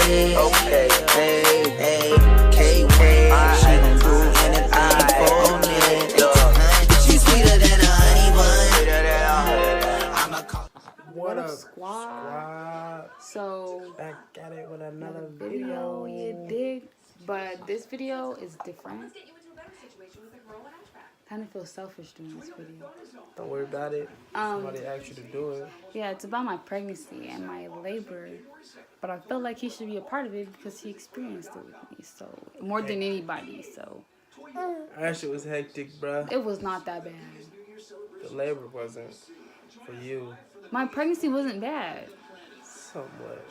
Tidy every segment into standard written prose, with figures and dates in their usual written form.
Okay, hey, hey, K-Way, she gon' do anything for me. She's sweeter than a honey bun. What up, squad? So, Back at it with another video, you dig? But this video is different. Kind of feel selfish doing this video. Don't worry about it. Somebody asked you to do it. Yeah, it's about my pregnancy and my labor. But I feel like he should be a part of it because he experienced it with me. So, more than anybody. So, That shit was hectic, bruh. it was not that bad. The labor wasn't for you. My pregnancy wasn't bad. Somewhat.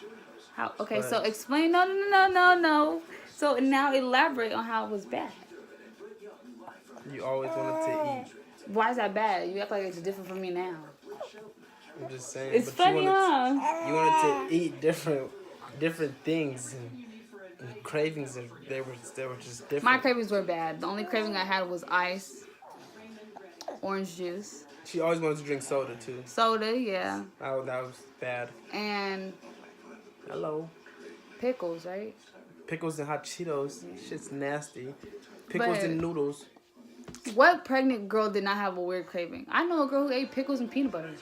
How? Okay, so explain. No. So now elaborate on how it was bad. You always wanted to eat. Why is that bad? You act like it's different from me now. I'm just saying. It's but funny, you wanted, huh? You wanted to eat different things and cravings. And they were just different. My cravings were bad. The only craving I had was ice, orange juice. She always wanted to drink soda too. Soda, yeah. That was bad. And Hello. pickles, right? Pickles and hot Cheetos. Shit's nasty. Pickles But- and noodles. What pregnant girl did not have a weird craving? I know a girl who ate pickles and peanut butter.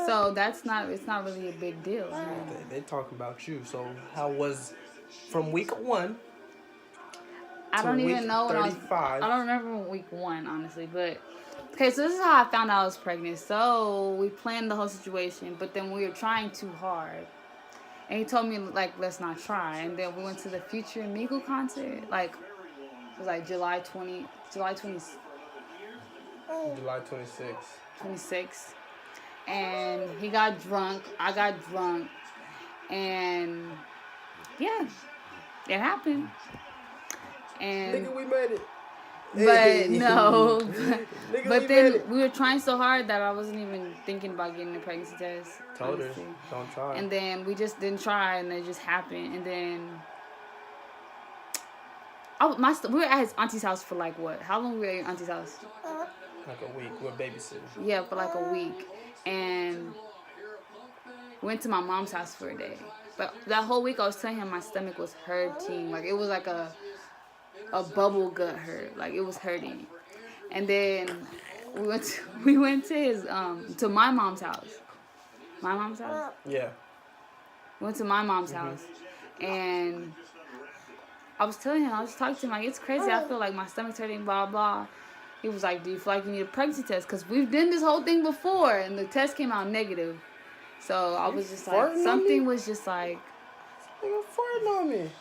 So it's not really a big deal. They talking about you. So how was from week 1? I don't even know when I was. 35. I don't remember week 1, honestly. But okay, so this is how I found out I was pregnant. So we planned the whole situation, but then we were trying too hard, and he told me like let's not try. And then we went to the Future Migo concert. Like it was like July 26th. And he got drunk. I got drunk, and yeah, it happened. And Nigga, we made it. but no, Nigga, but we then made it. we were trying so hard that I wasn't even thinking about getting a pregnancy test. Told her, honestly. don't try. And then we just didn't try, and it just happened. And then we were at his auntie's house for like what? How long were we at your auntie's house? Like a week. We're babysitting. Yeah, for like a week. And went to my mom's house for a day. But that whole week I was telling him my stomach was hurting. Like it was like a bubble gut hurt. Like it was hurting. And then we went to his to my mom's house. My mom's house? Yeah. We went to my mom's house. And I was talking to him like it's crazy. I feel like my stomach's hurting, blah blah. He was like, do you feel like you need a pregnancy test? Because we've done this whole thing before, and the test came out negative. So I was just like, something was just like, Nigga farting on me.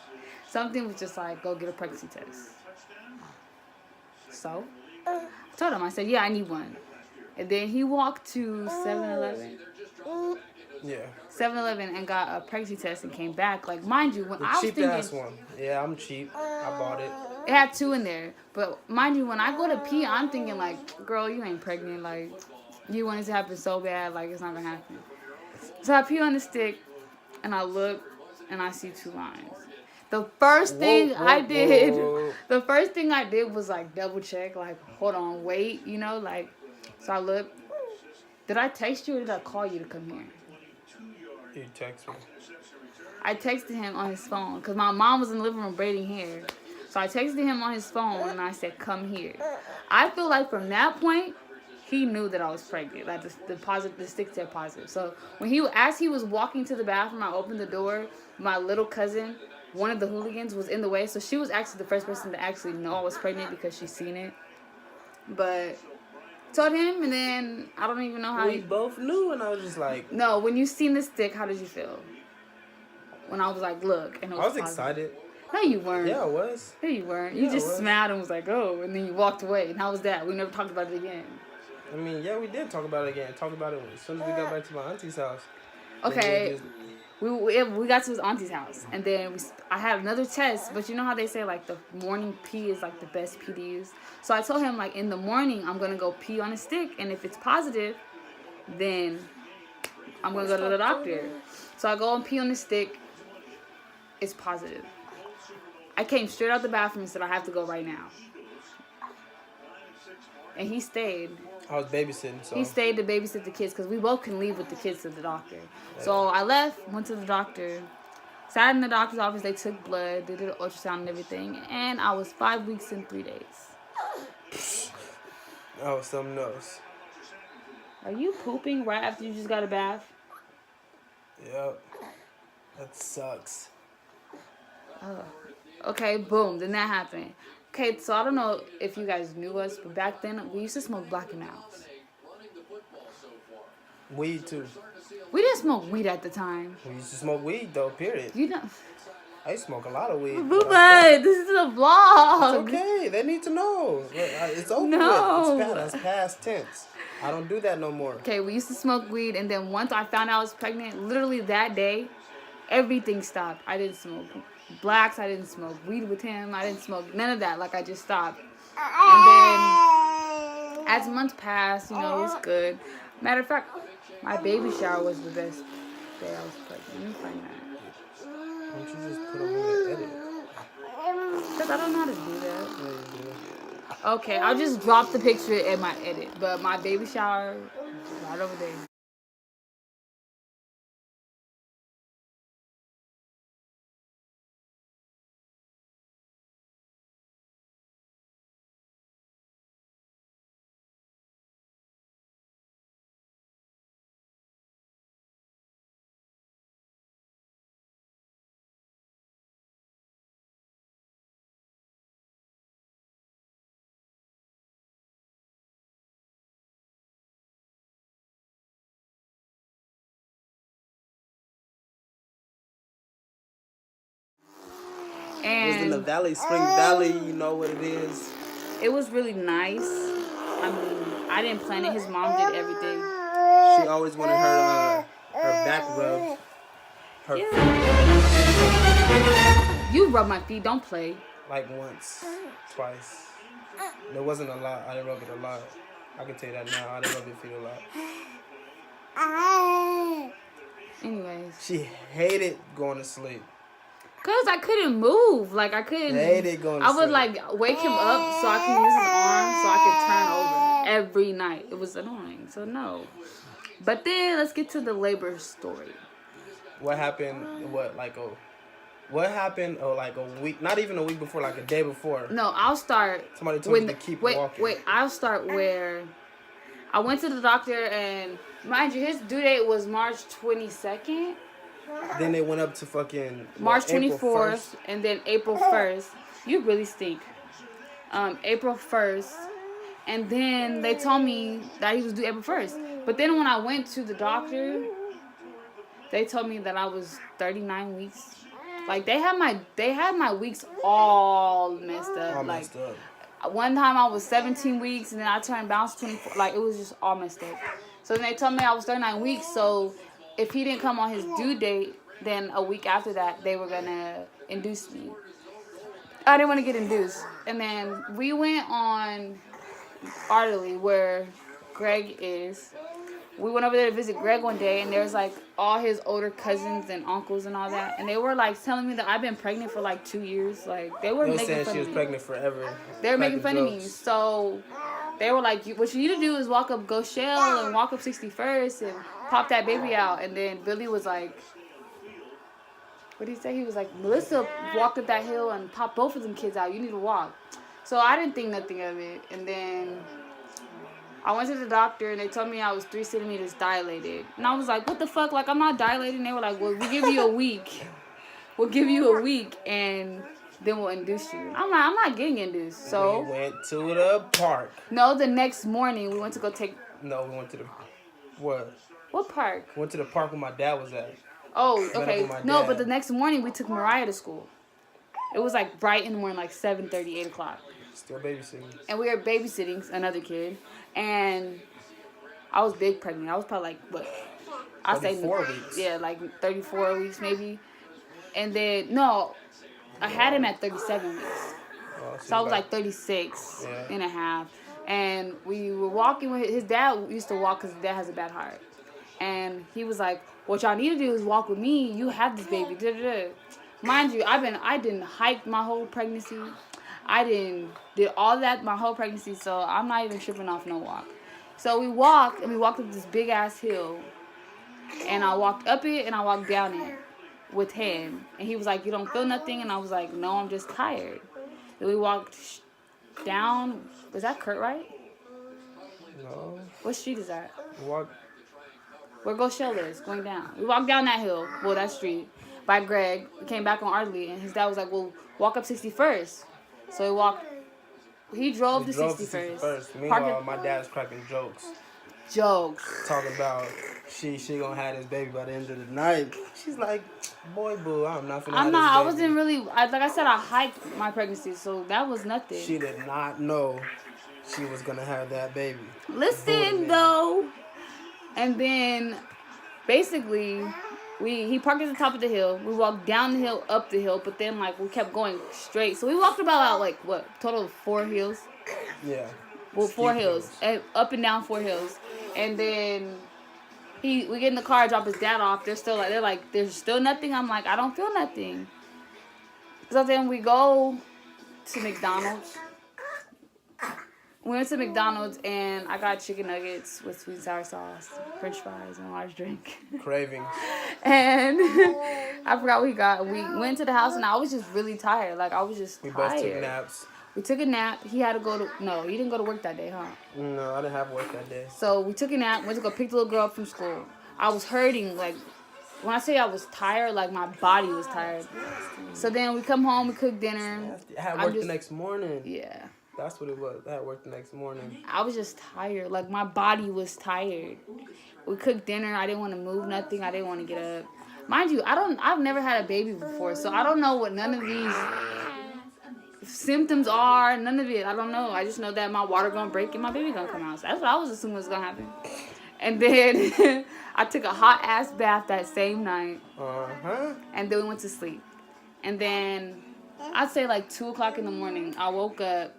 something was just like, go get a pregnancy test. So I told him, I said, yeah, I need one. And then he walked to 7-Eleven. Yeah. 7-Eleven and got a pregnancy test and came back. Like, mind you, when The I was cheap thinking, ass one. Yeah, I'm cheap. I bought it. it had 2 in there. But mind you, when I go to pee, I'm thinking like, girl, you ain't pregnant. Like, you want it to happen so bad, like it's not gonna happen. So I pee on the stick, and I look, and I see 2 lines. The first thing I did was like double check, like hold on, wait, you know, like. So I looked. Did I text you or did I call you to come here? You text me. I texted him on his phone because my mom was in the living room braiding hair. So I texted him on his phone and I said, come here. I feel like from that point, he knew that I was pregnant. Like the stick said positive. So as he was walking to the bathroom, I opened the door. My little cousin, one of the hooligans, was in the way. So she was actually the first person to actually know I was pregnant because she's seen it. But told him, and then I don't even know how We both knew, and I was just like... No, when you seen the stick, how did you feel? When I was like, look, and it was I was positive. excited. No, you weren't. Yeah, I was. No, you weren't. You just smiled and was like, oh, and then you walked away. And how was that? We never talked about it again. I mean, yeah, we did talk about it again. Talk about it as soon as we got back to my auntie's house. Okay. We got to his auntie's house. And then I had another test. But you know how they say, like, the morning pee is, like, the best pee to use? So I told him, like, in the morning, I'm going to go pee on a stick. And if it's positive, then I'm going to go to the doctor. So I go and pee on the stick. It's positive. I came straight out the bathroom and said, I have to go right now. And he stayed. I was babysitting, so. He stayed to babysit the kids because we both can leave with the kids to the doctor. So I left, went to the doctor, sat in the doctor's office. They took blood, they did an ultrasound and everything, and I was 5 weeks and 3 days. That was something else. Are you pooping right after you just got a bath? Yep. That sucks. Oh. Okay, boom. Then that happened. Okay, so I don't know if you guys knew us, but back then we used to smoke Black and Milds. Weed too. We didn't smoke weed at the time. We used to smoke weed though. Period. You know. I used to smoke a lot of weed. Boobutt, this is a vlog. It's okay. They need to know. It's over No. with. That's past tense. I don't do that no more. Okay, we used to smoke weed, and then once I found out I was pregnant, literally that day, everything stopped. I didn't smoke blacks. I didn't smoke weed with him. I didn't smoke none of that. Like, I just stopped. And then as months passed, you know, it was good. Matter of fact, my baby shower was the best day I was pregnant. Let me find that. Why don't you just put them in the edit? Because I don't know how to do that. Yeah, you do. Okay, I'll just drop the picture in my edit. But my baby shower, right over there. It was in the And valley, Spring Valley. You know what it is. it was really nice. I mean, I didn't plan it. His mom did everything. She always wanted her back rubbed. Her You rub my feet, don't play. like once, twice. There wasn't a lot. I didn't rub it a lot. I can tell you that now. I didn't rub your feet a lot. Anyways. She hated going to sleep. Cause I couldn't move, like I couldn't. Hated going to I would sleep. like wake him up so I could use his arm so I could turn over every night. It was annoying, so no. But then let's get to the labor story. What happened? What happened? Like a week, not even a week before, like a day before. No, I'll start. Somebody told you to keep walking. Wait, I'll start where I went to the doctor, and mind you, his due date was March 22nd. Then they went up to fucking March April 24th, 1st. and then April 1st. You really stink. April 1st, and then they told me that he was due April 1st. But then when I went to the doctor, they told me that I was 39 weeks. Like they had my weeks all messed up. All like messed up. one time I was 17 weeks, and then I turned bounce 24. Like it was just all messed up. So then they told me I was 39 weeks. So if he didn't come on his due date, then a week after that, they were going to induce me. I didn't want to get induced. And then we went on Artley, where Greg is. We went over there to visit Greg one day, and there's like all his older cousins and uncles and all that. And they were like telling me that I've been pregnant for like 2 years. Like they were making saying fun she of was me. pregnant forever. They were making Cracking fun of me. jokes. So they were like, what you need to do is walk up Go Shell and walk up 61st and pop that baby out. And then Billy was like, what did he say? He was like, Melissa walked up that hill and popped both of them kids out. You need to walk. So I didn't think nothing of it. And then I went to the doctor, and they told me I was 3 centimeters dilated. And I was like, what the fuck? Like, I'm not dilated. And they were like, well, we'll give you a week. We'll give you a week, and then we'll induce you. I'm like, I'm not getting induced. So We went to the park. no, the next morning we went to go take. No, we went to the what? What park? Went to the park where my dad was at. Oh, Met up okay. with my No, dad. but the next morning we took Mariah to school. It was like bright in the morning, like 7:30, 8 o'clock. Still babysitting. And we were babysitting another kid. And I was big pregnant. I was probably like, what? I say 34 weeks. Yeah, like 34 weeks maybe. And then, no, I had him at 37 weeks. Oh, So I was like 36 Yeah. and a half. And we were walking with his dad. Used to walk because his dad has a bad heart. And he was like, what y'all need to do is walk with me. You have this baby. Da-da-da. Mind you, I didn't hike my whole pregnancy. I did all that my whole pregnancy. So I'm not even tripping off no walk. So we walked up this big ass hill, and I walked up it and I walked down it with him, and he was like, "You don't feel nothing?" And I was like, "No, I'm just tired." Then we walked down. Is that Kurt right? No. What street is that? Walk. Where Goshell is, going down. We walked down that hill, well, that street, by Greg. We came back on Ardley, and his dad was like, "Well, walk up 61st." So we walked. He drove to 61st. Meanwhile, my dad's cracking jokes. Talking about she gonna have this baby by the end of the night. She's like, "Boy, boo, I'm not finna have this baby." I wasn't really, like I said, I hiked my pregnancy, so that was nothing. She did not know she was gonna have that baby. Listen, though. And then, basically, he parked at the top of the hill. We walked down the hill, up the hill, but then, like, we kept going straight. So we walked about, like, what, total of 4 hills? Yeah. Well, 4 hills. And up and down 4 hills. And then we get in the car, drop his dad off. They're like, "There's still nothing." I'm like, "I don't feel nothing." So then we go to McDonald's. We went to McDonald's, and I got chicken nuggets with sweet and sour sauce, french fries, and a large drink. Cravings. And I forgot what we got. We went to the house, and I was just really tired. Like, I was just tired. We both took naps. We took a nap. He had to go to... No, he didn't go to work that day, huh? No, I didn't have work that day. So we took a nap, went to go pick the little girl up from school. I was hurting. Like, when I say I was tired, like, my body was tired. So then we come home, we cook dinner. I had work the next morning. Yeah. That's what it was. I had work the next morning. I was just tired. Like, my body was tired. We cooked dinner. I didn't want to move nothing. I didn't want to get up. Mind you, I've never had a baby before, so I don't know what none of these symptoms are. None of it. I don't know. I just know that my water gonna break and my baby gonna come out. So that's what I was assuming was gonna happen. And then I took a hot ass bath that same night. And then we went to sleep. And then I'd say like 2 o'clock in the morning, I woke up.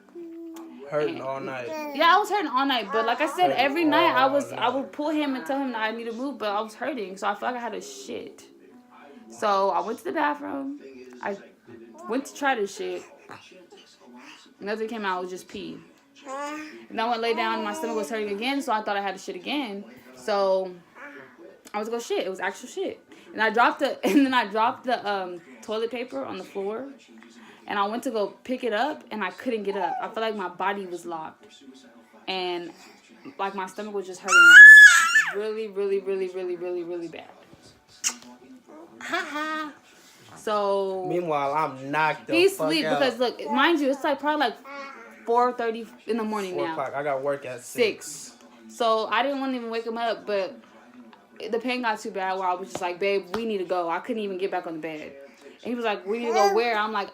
Hurting all night. Yeah, I was hurting all night. But like I said, every night I would pull him and tell him that I need to move, but I was hurting, so I felt like I had a shit. So I went to the bathroom. I went to try this shit. Nothing came out. It was just pee. And I went lay down, and my stomach was hurting again, so I thought I had to shit again. So I was gonna shit. It was actual shit. And I dropped the toilet paper on the floor. And I went to go pick it up, and I couldn't get up. I felt like my body was locked. And, like, my stomach was just hurting really, really, really, really, really, really bad. So... Meanwhile, I'm knocked the He's fuck asleep out. because, look, mind you, it's like probably like 4:30 in the morning 4 now. o'clock. I got work at 6. So I didn't want to even wake him up, but the pain got too bad where I was just like, "Babe, we need to go." I couldn't even get back on the bed. And he was like, "We need to go where?" I'm like,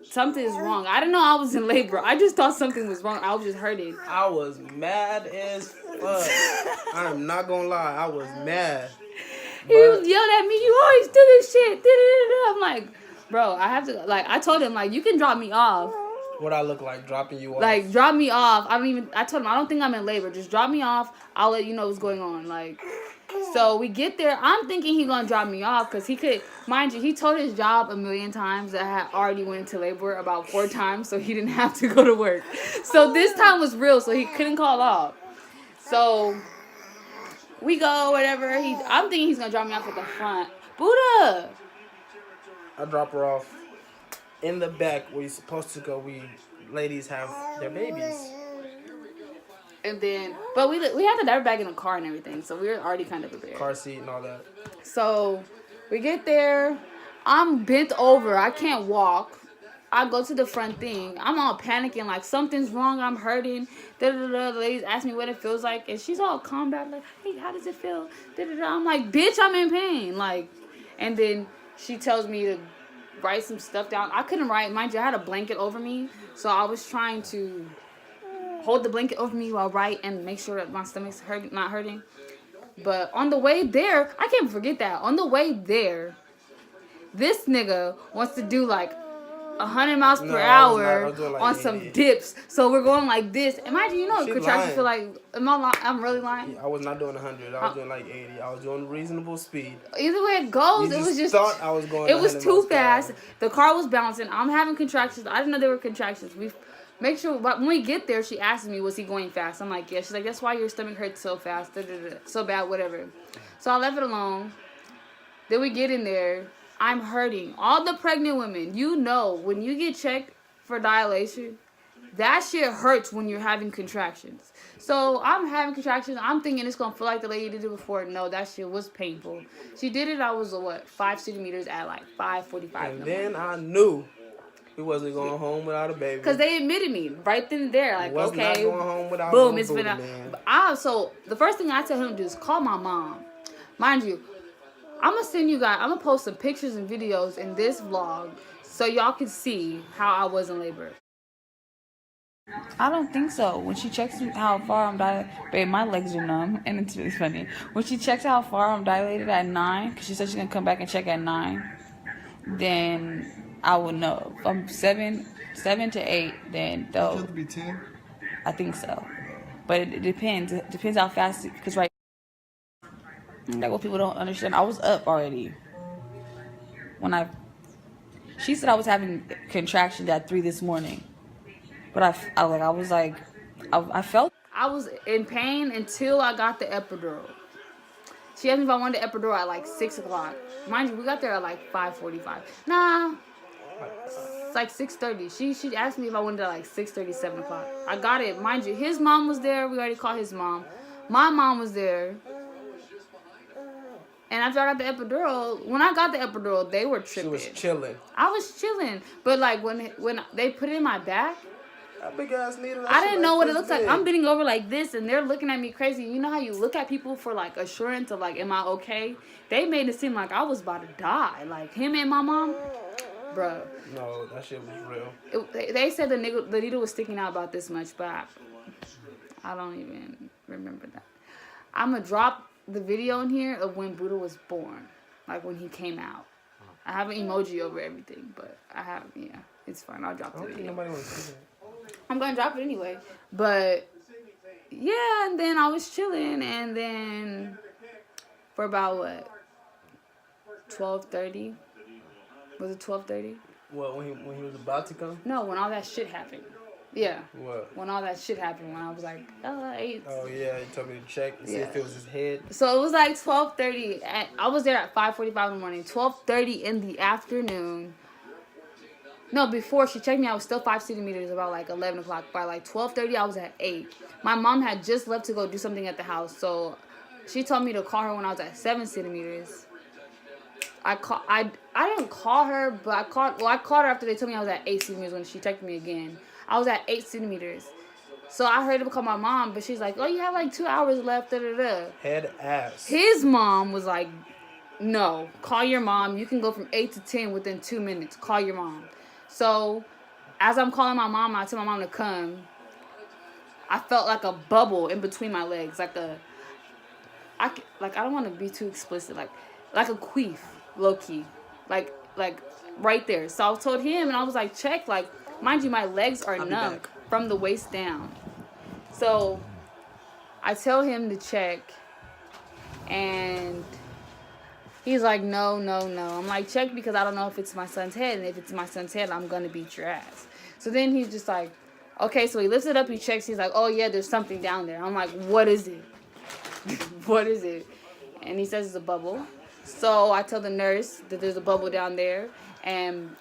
something is wrong. I didn't know I was in labor. I just thought something was wrong. I was just hurting. I was mad as fuck. I'm not gonna lie. I was mad. He was yelled at me, "You always do this shit." I'm like, bro, I have to, like, I told him, like, you can drop me off. What I look like dropping you off? Like, drop me off. I told him, I don't think I'm in labor. Just drop me off. I'll let you know what's going on. Like, so we get there. I'm thinking he's going to drop me off because he could, mind you, he told his job a million times that I had already went into labor about 4 times, so he didn't have to go to work. So this time was real, so he couldn't call off. So we go, whatever. I'm thinking he's going to drop me off at the front. Boobutt! I drop her off in the back where you're supposed to go. Ladies have their babies. And then, but we had the diaper bag in the car and everything, so we were already kind of prepared. Car seat and all that. So we get there. I'm bent over. I can't walk. I go to the front thing. I'm all panicking, like something's wrong. I'm hurting. The ladies ask me what it feels like, and she's all calm down, like, "Hey, how does it feel?" I'm like, "Bitch, I'm in pain." Like, and then she tells me to write some stuff down. I couldn't write. Mind you, I had a blanket over me, so I was trying to hold the blanket over me while I write and make sure that my stomach's not hurting. But on the way there, I can't forget that. On the way there, this nigga wants to do like 100 miles per hour like on 80. Some dips. So we're going like this. Imagine, you know what contractions feel like. I'm really lying? Yeah, I was not doing 100. I was doing like 80. I was doing reasonable speed. Either way it goes, it was just... thought I was going It was too fast. The car was bouncing. I'm having contractions. I didn't know there were contractions. We Make sure, but when we get there, she asks me, was he going fast? I'm like, yeah. She's like, that's why your stomach hurts so fast, so bad, whatever. So I left it alone. Then we get in there. I'm hurting. All the pregnant women, you know, when you get checked for dilation, that shit hurts when you're having contractions. So I'm having contractions. I'm thinking it's going to feel like the lady did it before. No, that shit was painful. She did it. I was, 5 centimeters at like 5:45. And then I knew we wasn't going home without a baby. Because they admitted me right then and there. Like, was okay, not going home without boom, it's been man. So the first thing I tell him to do is call my mom. Mind you, I'm going to send you guys, I'm going to post some pictures and videos in this vlog so y'all can see how I was in labor. I don't think so. When she checks how far I'm dilated, babe, my legs are numb, and it's really funny. When she checks how far I'm dilated at 9, because she said she's going to come back and check at 9, then I will know. If I'm 7 to 8, then they'll... It could be 10? I think so. But it depends. It depends how fast, because right... Like what people don't understand, I was up already. When she said I was having contractions at 3 this morning. But I felt I was in pain until I got the epidural. She asked me if I wanted the epidural at like 6 o'clock. Mind you, we got there at like 5:45. Nah, it's like 6:30. She asked me if I wanted it at like 6:30, 7 o'clock. I got it. Mind you, his mom was there. We already called his mom. My mom was there. And after I got the epidural, when I got the epidural, they were tripping. She was chilling. I was chilling. But like when they put it in my back, that big ass needle. I didn't know what it looks like. I'm bending over like this, and they're looking at me crazy. You know how you look at people for like assurance of like, am I okay? They made it seem like I was about to die. Like him and my mom, bro. No, that shit was real. They said the needle was sticking out about this much, but I don't even remember that. I'm gonna drop the video in here of when Buddha was born, like when he came out. I have an emoji over everything, but I have, yeah, it's fine. I'll drop the video. I don't think nobody wants to see that. I'm gonna drop it anyway. But yeah, and then I was chilling, and then for about what, 12:30? Was it 12:30? What, when he was about to come? No, when all that shit happened. Yeah. What? When all that shit happened, when I was like, 8. Oh yeah, you told me to check and see if it was his head. So it was like 12:30. I was there at 5:45 in the morning. 12:30 in the afternoon. No, before she checked me, I was still 5 centimeters, about like 11 o'clock. By like 12:30, I was at 8. My mom had just left to go do something at the house, so she told me to call her when I was at 7 centimeters. I didn't call her, but I called her after they told me I was at 8 centimeters when she checked me again. I was at 8 centimeters. So I heard him call my mom, but she's like, oh, you have like 2 hours left, da-da-da. Head ass. His mom was like, no, call your mom. You can go from 8 to 10 within 2 minutes. Call your mom. So, as I'm calling my mom, I tell my mom to come. I felt like a bubble in between my legs, I don't want to be too explicit, like a queef, low key, like right there. So I told him, and I was like, check, like, mind you, my legs are numb from the waist down. So I tell him to check, and he's like, no. I'm like, check, because I don't know if it's my son's head. And if it's my son's head, I'm going to beat your ass. So then he's just like, okay. So he lifts it up. He checks. He's like, oh, yeah, there's something down there. I'm like, what is it? What is it? And he says it's a bubble. So I tell the nurse that there's a bubble down there. And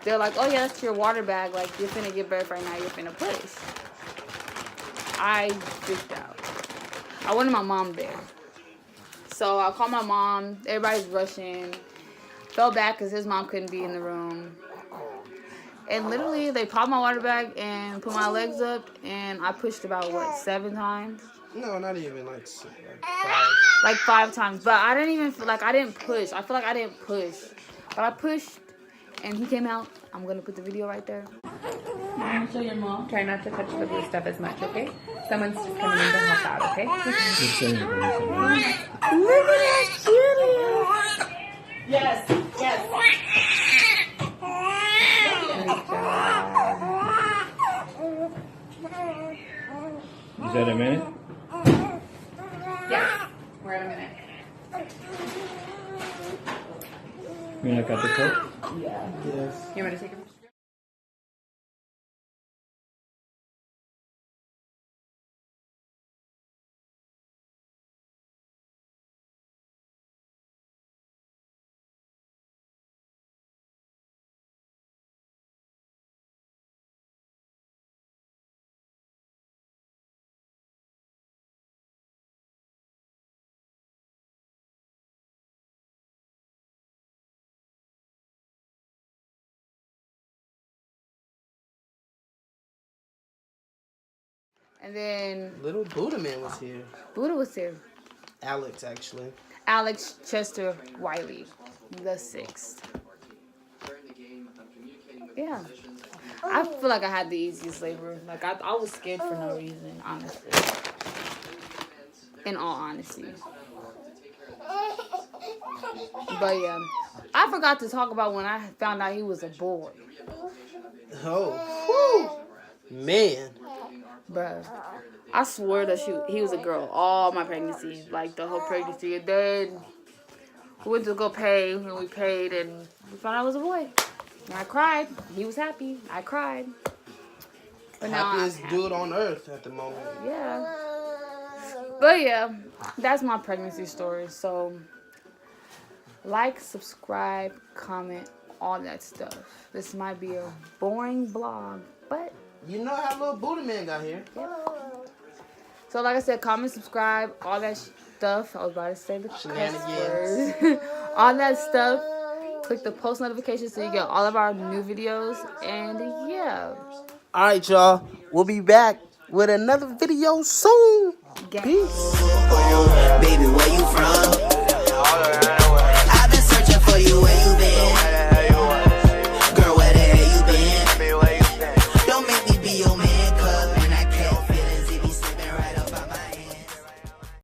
they're like, oh, yeah, that's your water bag. Like, you're finna give birth right now. You're finna push. I freaked out. I wanted my mom there. So I called my mom. Everybody's rushing. Fell back because his mom couldn't be in the room. And literally, they popped my water bag and put my legs up. And I pushed about, 7 times? No, not even, like 5. Like 5 times. But I didn't even feel like I didn't push. I feel like I didn't push. But I pushed, and he came out. I'm going to put the video right there. Show your mom. Try not to touch the blue stuff as much, okay? Someone's just coming in to help out, okay? Look at that cutie. Yes. Is that a minute? Yes, we're at a minute. You want to cut the cord? Yes. You want me to take a And then Little Buddha Man was here. Buddha was here. Alex, actually. Alex Chester Wiley, the 6th. Yeah. I feel like I had the easiest labor. Like, I was scared for no reason, honestly. In all honesty. But yeah, I forgot to talk about when I found out he was a boy. Oh. Whew. Man. Bruh. I swear that he was a girl all my pregnancy. Like, the whole pregnancy. And then we went to go pay, and we paid, and we found out it was a boy. And I cried. He was happy. I cried. But Happiest dude on earth at the moment. Yeah. But yeah, that's my pregnancy story. So, like, subscribe, comment, all that stuff. This might be a boring vlog, but you know how little Buddha Man got here. Yeah. So, like I said, comment, subscribe, all that stuff. I was about to say the shenanigans. All that stuff. Click the post notifications so you get all of our new videos. And yeah. All right, y'all. We'll be back with another video soon. Gang. Peace. Baby,